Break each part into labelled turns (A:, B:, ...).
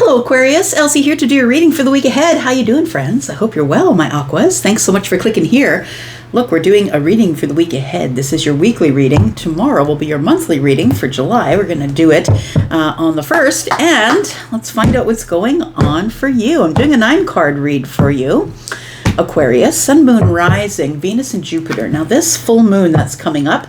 A: Hello Aquarius, Elsie here to do your reading for the week ahead. How you doing, friends? I hope you're well, my Aquas. Thanks so much for clicking here. Look, we're doing a reading for the week ahead. This is your weekly reading. Tomorrow will be your monthly reading for July. We're going to do it on the 1st, and let's find out what's going on for you. I'm doing a 9-card read for you. Aquarius, Sun, Moon, Rising, Venus, and Jupiter. Now this full moon that's coming up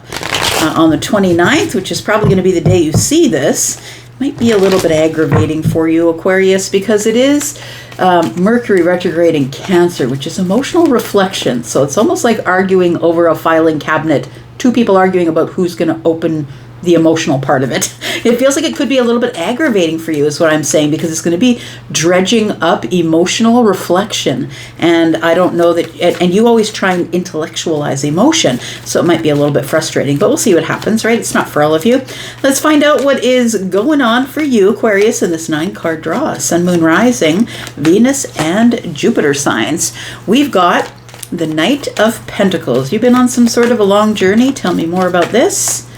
A: on the 29th, which is probably going to be the day you see this, might be a little bit aggravating for you, Aquarius, because it is Mercury retrograde in Cancer, which is emotional reflection. So it's almost like arguing over a filing cabinet, two people arguing about who's going to open the emotional part of it. It feels like it could be a little bit aggravating for you is what I'm saying, because it's going to be dredging up emotional reflection. And I don't know that, and you always try and intellectualize emotion, so it might be a little bit frustrating, but we'll see what happens, right? It's not for all of you. Let's find out what is going on for you, Aquarius, in this 9-card draw. Sun, Moon, Rising, Venus, and Jupiter signs. We've got the Knight of Pentacles. You've been on some sort of a long journey. Tell me more about this.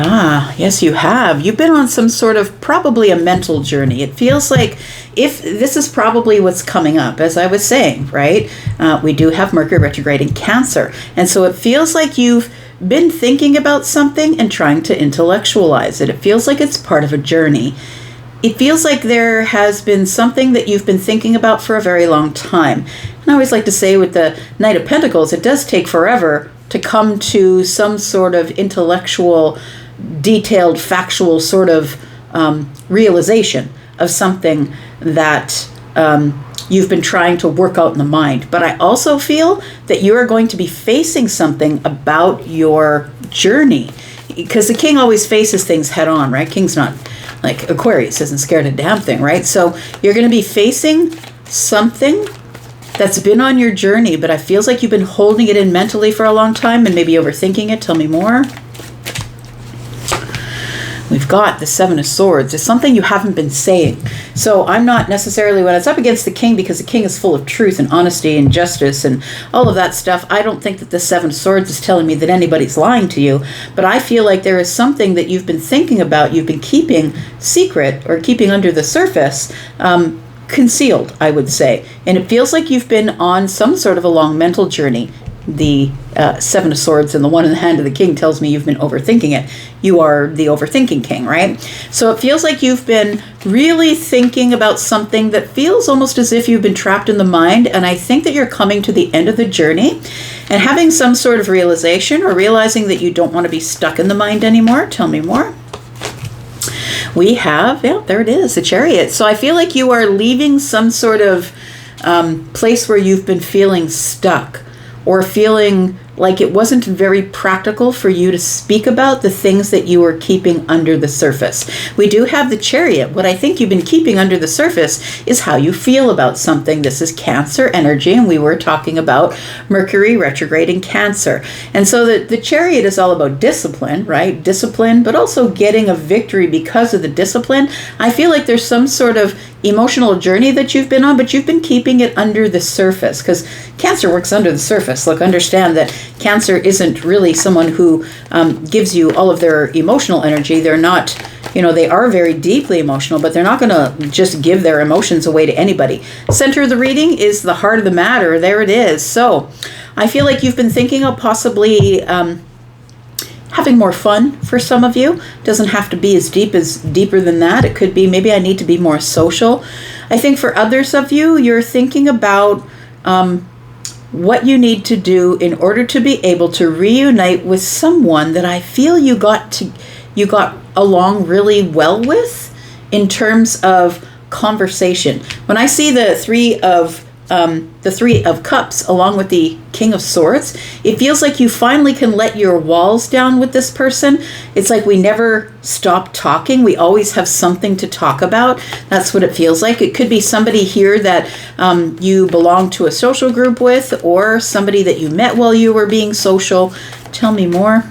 A: Ah, yes, you have. You've been on some sort of probably a mental journey. It feels like if this is probably what's coming up, as I was saying, right? We do have Mercury retrograde in Cancer. And so it feels like you've been thinking about something and trying to intellectualize it. It feels like it's part of a journey. It feels like there has been something that you've been thinking about for a very long time. And I always like to say with the Knight of Pentacles, it does take forever to come to some sort of intellectual, detailed, factual sort of realization of something that you've been trying to work out in the mind. But I also feel that you are going to be facing something about your journey, because the king always faces things head on, right? King's not like Aquarius, isn't scared of a damn thing, right? So you're going to be facing something that's been on your journey, but it feels like you've been holding it in mentally for a long time and maybe overthinking it. Tell me more. We've got the Seven of Swords. It's something you haven't been saying. So I'm not necessarily, when it's up against the king, because the king is full of truth and honesty and justice and all of that stuff, I don't think that the Seven of Swords is telling me that anybody's lying to you. But I feel like there is something that you've been thinking about, you've been keeping secret or keeping under the surface, concealed, I would say. And it feels like you've been on some sort of a long mental journey. The Seven of Swords and the one in the hand of the king tells me you've been overthinking it. You are the overthinking king, right? So it feels like you've been really thinking about something that feels almost as if you've been trapped in the mind. And I think that you're coming to the end of the journey and having some sort of realization, or realizing that you don't want to be stuck in the mind anymore. Tell me more. We have, yeah, there it is, the Chariot. So I feel like you are leaving some sort of place where you've been feeling stuck, or feeling like it wasn't very practical for you to speak about the things that you were keeping under the surface. We do have the Chariot. What I think you've been keeping under the surface is how you feel about something. This is Cancer energy, and we were talking about Mercury retrograde in Cancer. And so the Chariot is all about discipline, right? Discipline, but also getting a victory because of the discipline. I feel like there's some sort of emotional journey that you've been on, but you've been keeping it under the surface, because Cancer works under the surface. Look, understand that Cancer isn't really someone who gives you all of their emotional energy. They're not, they are very deeply emotional, but they're not going to just give their emotions away to anybody. Center of the reading is the heart of the matter. There it is. So I feel like you've been thinking of possibly having more fun for some of you. Doesn't have to be as deeper than that. It could be maybe I need to be more social. I think for others of you, you're thinking about what you need to do in order to be able to reunite with someone that I feel you got along really well with in terms of conversation. When I see the Three of Cups along with the King of Swords, it feels like you finally can let your walls down with this person. It's like we never stop talking. We always have something to talk about. That's what it feels like. It could be somebody here that you belong to a social group with, or somebody that you met while you were being social. Tell me more.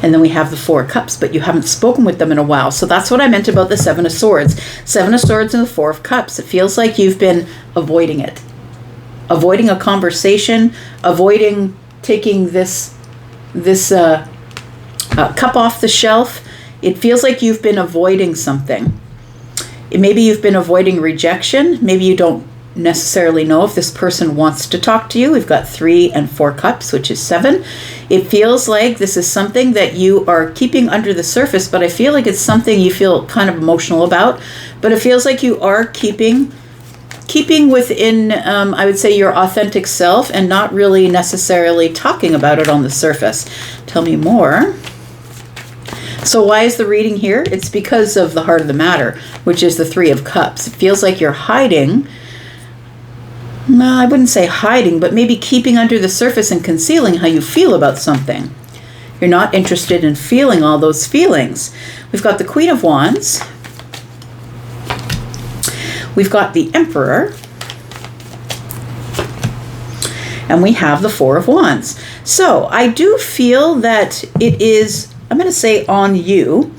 A: And then we have the Four of Cups, but you haven't spoken with them in a while. So that's what I meant about the Seven of Swords. Seven of Swords and the Four of Cups. It feels like you've been avoiding it. Avoiding a conversation, avoiding taking this cup off the shelf It feels like you've been avoiding something. Maybe you've been avoiding rejection. Maybe you don't necessarily know if this person wants to talk to you. We've got 3 and 4 cups, which is 7. It feels like this is something that you are keeping under the surface, but I feel like it's something you feel kind of emotional about. But it feels like you are keeping within, I would say, your authentic self and not really necessarily talking about it on the surface. Tell me more. So why is the reading here? It's because of the heart of the matter, which is the 3 of Cups. It feels like you're hiding. No, I wouldn't say hiding, but maybe keeping under the surface and concealing how you feel about something. You're not interested in feeling all those feelings. We've got the Queen of Wands. We've got the Emperor. And we have the 4 of Wands. So I do feel that it is, I'm going to say, on you.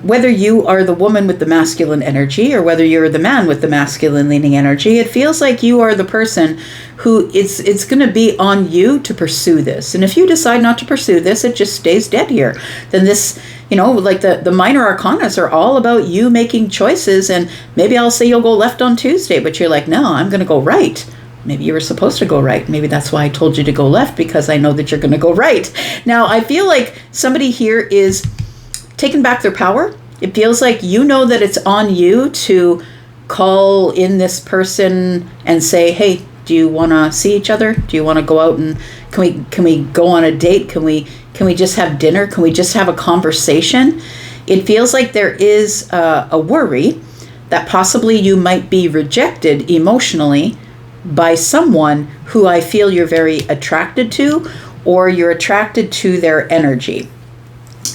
A: Whether you are the woman with the masculine energy or whether you're the man with the masculine leaning energy, it feels like you are the person who it's going to be on you to pursue this. And if you decide not to pursue this, it just stays dead here. Then this, like the minor arcanas are all about you making choices. And maybe I'll say you'll go left on Tuesday, but you're like, no, I'm going to go right. Maybe you were supposed to go right. Maybe that's why I told you to go left, because I know that you're going to go right. Now, I feel like somebody here is taking back their power. It feels like you know that it's on you to call in this person and say, hey, do you want to see each other? Do you want to go out and can we go on a date? Can we just have dinner? Can we just have a conversation? It feels like there is a worry that possibly you might be rejected emotionally by someone who I feel you're very attracted to, or you're attracted to their energy.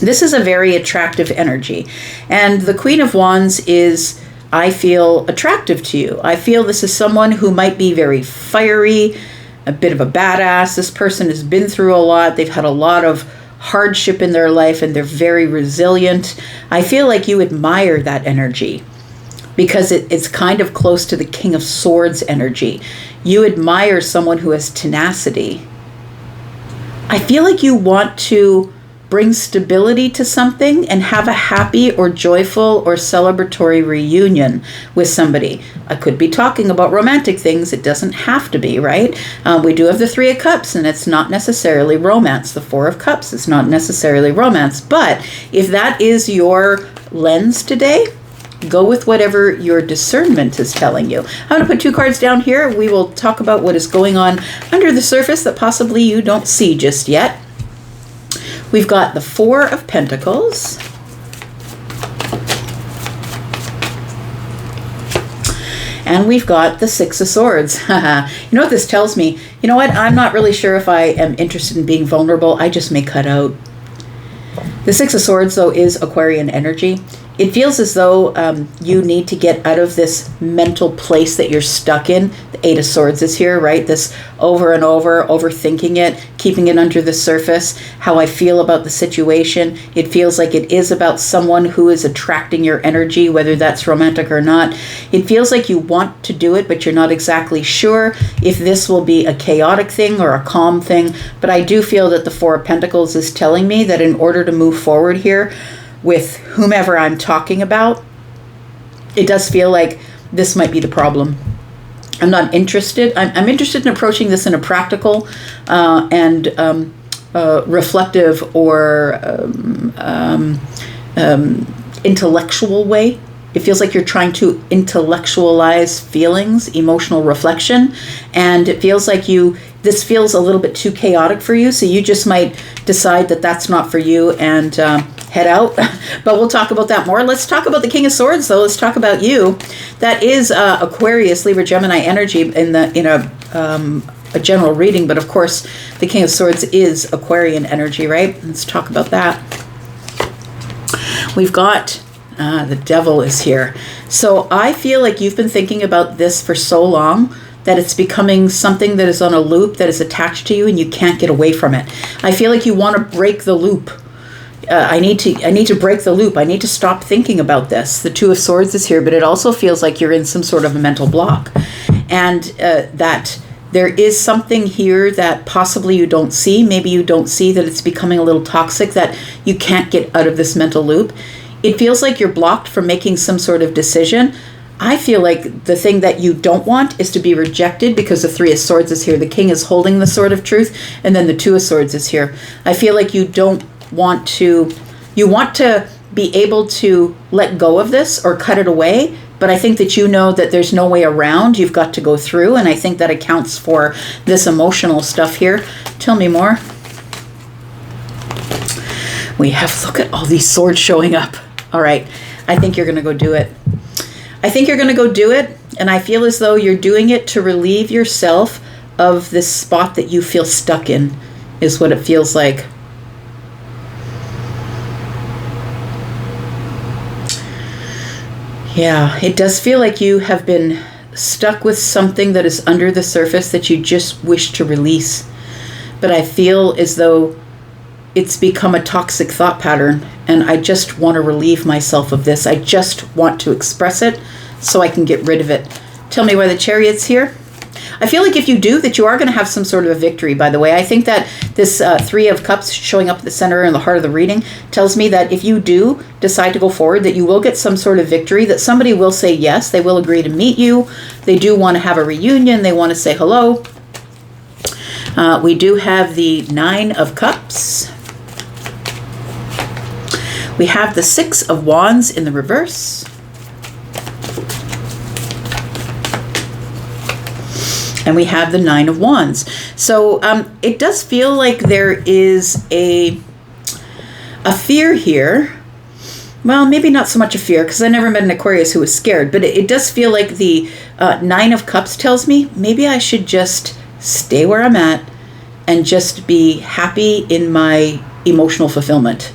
A: This is a very attractive energy. And the Queen of Wands is, I feel, attractive to you. I feel this is someone who might be very fiery, a bit of a badass. This person has been through a lot. They've had a lot of hardship in their life and they're very resilient. I feel like you admire that energy because it's kind of close to the King of Swords energy. You admire someone who has tenacity. I feel like you want to bring stability to something and have a happy or joyful or celebratory reunion with somebody. I could be talking about romantic things. It doesn't have to be, right? We do have the 3 of Cups, and it's not necessarily romance. The 4 of Cups is not necessarily romance. But if that is your lens today, go with whatever your discernment is telling you. I'm going to put 2 cards down here. We will talk about what is going on under the surface that possibly you don't see just yet. We've got the 4 of Pentacles. And we've got the 6 of Swords. You know what this tells me? You know what? I'm not really sure if I am interested in being vulnerable. I just may cut out. The 6 of Swords, though, is Aquarian energy. It feels as though you need to get out of this mental place that you're stuck in. The 8 of Swords is here, right? This over and over, overthinking it, keeping it under the surface, how I feel about the situation. It feels like it is about someone who is attracting your energy, whether that's romantic or not. It feels like you want to do it, but you're not exactly sure if this will be a chaotic thing or a calm thing. But I do feel that the 4 of Pentacles is telling me that in order to move forward here, with whomever I'm talking about, it does feel like this might be the problem. I'm not interested. I'm interested in approaching this in a practical and reflective or intellectual way. It feels like you're trying to intellectualize feelings, emotional reflection, and it feels like this feels a little bit too chaotic for you, so you just might decide that that's not for you and head out. But we'll talk about that more. Let's talk about the King of Swords, though. Let's talk about you. That is Aquarius, Libra, Gemini energy in a general reading, but of course the King of Swords is Aquarian energy, right? Let's talk about that. We've got the Devil is here. So I feel like you've been thinking about this for so long that it's becoming something that is on a loop that is attached to you and you can't get away from it. I feel like you want to break the loop. I need to break the loop. I need to stop thinking about this. The 2 of Swords is here, but it also feels like you're in some sort of a mental block, and that There is something here that possibly you don't see. Maybe you don't see that it's becoming a little toxic, that you can't get out of this mental loop. It feels like you're blocked from making some sort of decision. I feel like the thing that you don't want is to be rejected, because the Three of Swords is here. The King is holding the Sword of Truth, and then the Two of Swords is here. I feel like you don't want to, you want to be able to let go of this or cut it away, but I think that you know that there's no way around. You've got to go through, and I think that accounts for this emotional stuff here. Tell me more. We have, look at all these swords showing up. All right, I think you're going to go do it. I think you're going to go do it, and I feel as though you're doing it to relieve yourself of this spot that you feel stuck in, is what it feels like. Yeah, it does feel like you have been stuck with something that is under the surface that you just wish to release. But I feel as though it's become a toxic thought pattern, and I just want to relieve myself of this. I just want to express it so I can get rid of it. Tell me why the Chariot's here. I feel like if you do, that you are going to have some sort of a victory, by the way. I think that this Three of Cups showing up at the center and the heart of the reading tells me that if you do decide to go forward, that you will get some sort of victory, that somebody will say yes, they will agree to meet you, they do want to have a reunion, they want to say hello. We do have the Nine of Cups. We have the Six of Wands in the reverse. And we have the Nine of Wands. So it does feel like there is a fear here. Well, maybe not so much a fear, because I never met an Aquarius who was scared. But it does feel like the Nine of Cups tells me maybe I should just stay where I'm at and just be happy in my emotional fulfillment.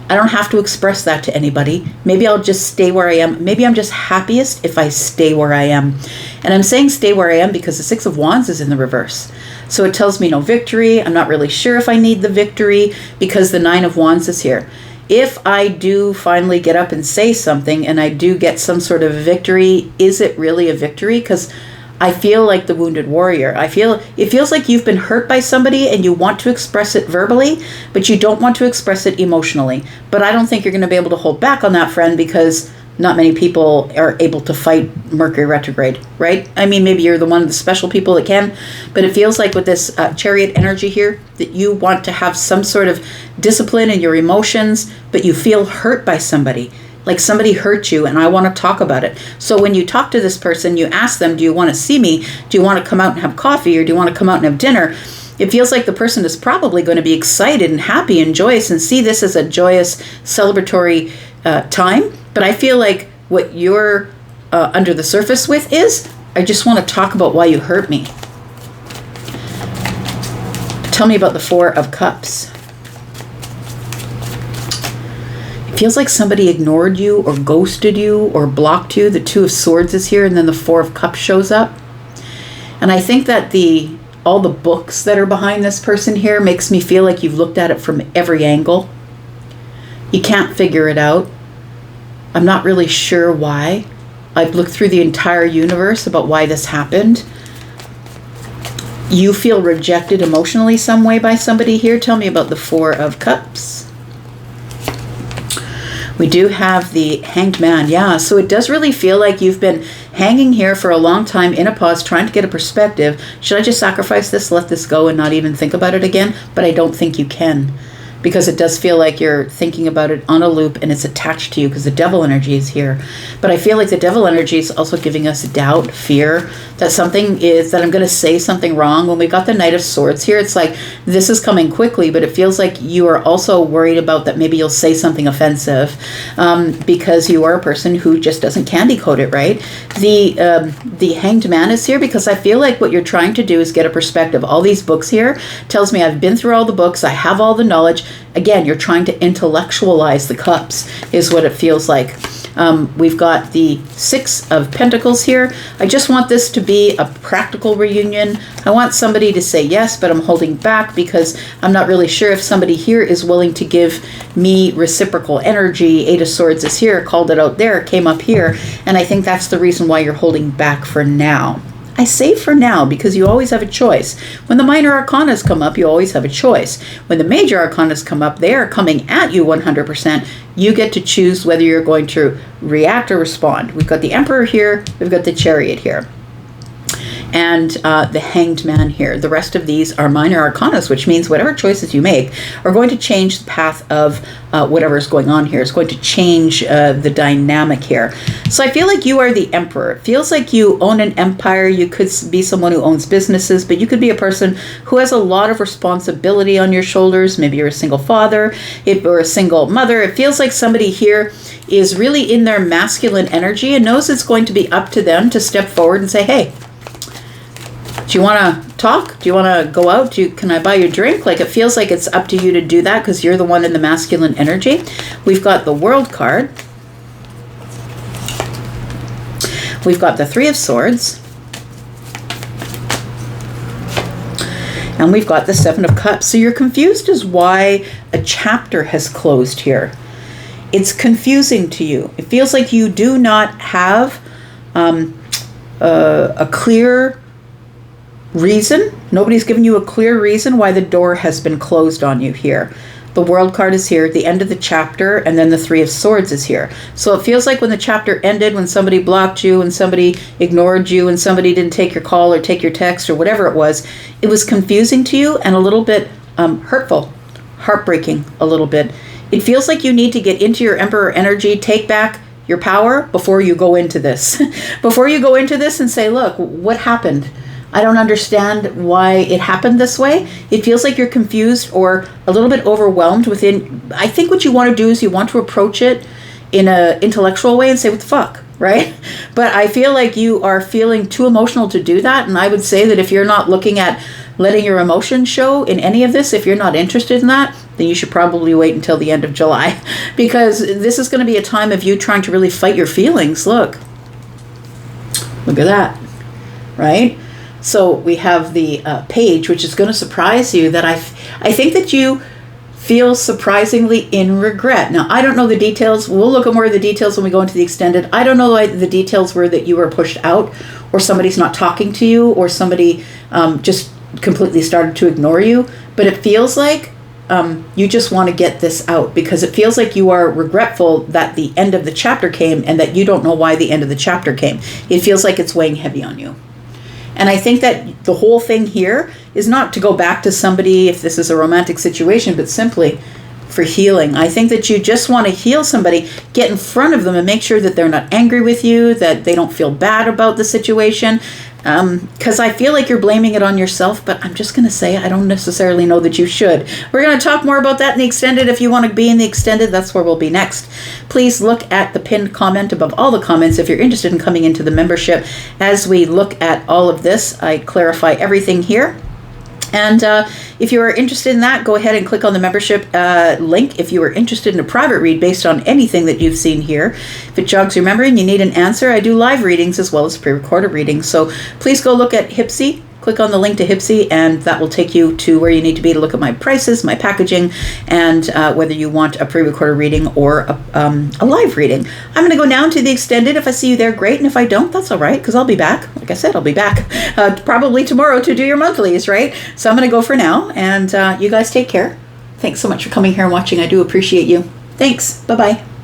A: I don't have to express that to anybody. Maybe I'll just stay where I am. Maybe I'm just happiest if I stay where I am. And I'm saying stay where I am because the Six of Wands is in the reverse. So it tells me no victory. I'm not really sure if I need the victory because the Nine of Wands is here. If I do finally get up and say something and I do get some sort of victory, is it really a victory? Because I feel like the wounded warrior. It feels like you've been hurt by somebody and you want to express it verbally, but you don't want to express it emotionally. But I don't think you're going to be able to hold back on that, friend, because not many people are able to fight Mercury retrograde, right? I mean, maybe you're the one of the special people that can, but it feels like with this Chariot energy here that you want to have some sort of discipline in your emotions, but you feel hurt by somebody. Like somebody hurt you and I want to talk about it. So when you talk to this person, you ask them, do you want to see me? Do you want to come out and have coffee, or do you want to come out and have dinner? It feels like the person is probably going to be excited and happy and joyous and see this as a joyous celebratory time. But I feel like what you're under the surface with is, I just want to talk about why you hurt me. Tell me about the Four of Cups. Feels like somebody ignored you or ghosted you or blocked you. The Two of Swords is here, and then the Four of Cups shows up. And I think that all the books that are behind this person here makes me feel like you've looked at it from every angle. You can't figure it out. I'm not really sure why. I've looked through the entire universe about why this happened. You feel rejected emotionally some way by somebody here. Tell me about the Four of Cups. We do have the Hanged Man. Yeah, so it does really feel like you've been hanging here for a long time in a pause, trying to get a perspective. Should I just sacrifice this, let this go, and not even think about it again? But I don't think you can, because it does feel like you're thinking about it on a loop and it's attached to you because the Devil energy is here. But I feel like the Devil energy is also giving us doubt, fear, that I'm going to say something wrong. When we got the Knight of Swords here, it's like this is coming quickly, but it feels like you are also worried about that maybe you'll say something offensive because you are a person who just doesn't candy coat it, right? The Hanged Man is here because I feel like what you're trying to do is get a perspective. All these books here tells me I've been through all the books, I have all the knowledge. Again, you're trying to intellectualize the cups is what it feels like. We've got the Six of Pentacles here. I just want this to be a practical reunion. I want somebody to say yes, but I'm holding back because I'm not really sure if somebody here is willing to give me reciprocal energy. Eight of Swords is here, called it out there, came up here, and I think that's the reason why you're holding back for now. I say for now because you always have a choice. When the minor arcanas come up, you always have a choice. When the major arcanas come up, they are coming at you 100%. You get to choose whether you're going to react or respond. We've got the Emperor here. We've got the Chariot here. And the Hanged Man here. The rest of these are minor arcanas, which means whatever choices you make are going to change the path of whatever is going on here. It's going to change the dynamic here. So I feel like you are the Emperor. It feels like you own an empire. You could be someone who owns businesses, but you could be a person who has a lot of responsibility on your shoulders. Maybe you're a single father, or a single mother. It feels like somebody here is really in their masculine energy and knows it's going to be up to them to step forward and say, hey, do you want to talk? Do you want to go out? Can I buy you a drink? Like, it feels like it's up to you to do that because you're the one in the masculine energy. We've got the World card. We've got the Three of Swords. And we've got the Seven of Cups. So you're confused as why a chapter has closed here. It's confusing to you. It feels like you do not have a clear reason. Nobody's given you a clear reason why the door has been closed on you here. The World card is here, the end of the chapter, and then the Three of Swords is here. So it feels like when the chapter ended, when somebody blocked you, and somebody ignored you, and somebody didn't take your call or take your text or whatever it was confusing to you and a little bit hurtful, heartbreaking a little bit. It feels like you need to get into your Emperor energy, take back your power before you go into this. Before you go into this and say, look, what happened? I don't understand why it happened this way. It feels like you're confused or a little bit overwhelmed within. I think what you want to do is you want to approach it in an intellectual way and say, what the fuck, right? But I feel like you are feeling too emotional to do that. And I would say that if you're not looking at letting your emotions show in any of this, if you're not interested in that, then you should probably wait until the end of July, because this is going to be a time of you trying to really fight your feelings. Look at that, right? So we have the Page, which is going to surprise you, that I think that you feel surprisingly in regret. Now, I don't know the details. We'll look at more of the details when we go into the extended. I don't know why the details were that you were pushed out, or somebody's not talking to you, or somebody just completely started to ignore you. But it feels like you just want to get this out, because it feels like you are regretful that the end of the chapter came and that you don't know why the end of the chapter came. It feels like it's weighing heavy on you. And I think that the whole thing here is not to go back to somebody if this is a romantic situation, but simply for healing. I think that you just want to heal somebody, get in front of them and make sure that they're not angry with you, that they don't feel bad about the situation. Because I feel like you're blaming it on yourself, but I'm just going to say I don't necessarily know that you should. We're going to talk more about that in the extended. If you want to be in the extended, that's where we'll be next. Please look at the pinned comment above all the comments if you're interested in coming into the membership. As we look at all of this, I clarify everything here. And if you are interested in that, go ahead and click on the membership link. If you are interested in a private read based on anything that you've seen here, if it jogs your memory and you need an answer, I do live readings as well as pre-recorded readings. So please go look at Hypsee. Click on the link to Hypsee, and that will take you to where you need to be to look at my prices, my packaging, and whether you want a pre-recorded reading or a live reading. I'm going to go down to the extended. If I see you there, great. And if I don't, that's all right, because I'll be back. Like I said, I'll be back probably tomorrow to do your monthlies, right? So I'm going to go for now, and you guys take care. Thanks so much for coming here and watching. I do appreciate you. Thanks. Bye-bye.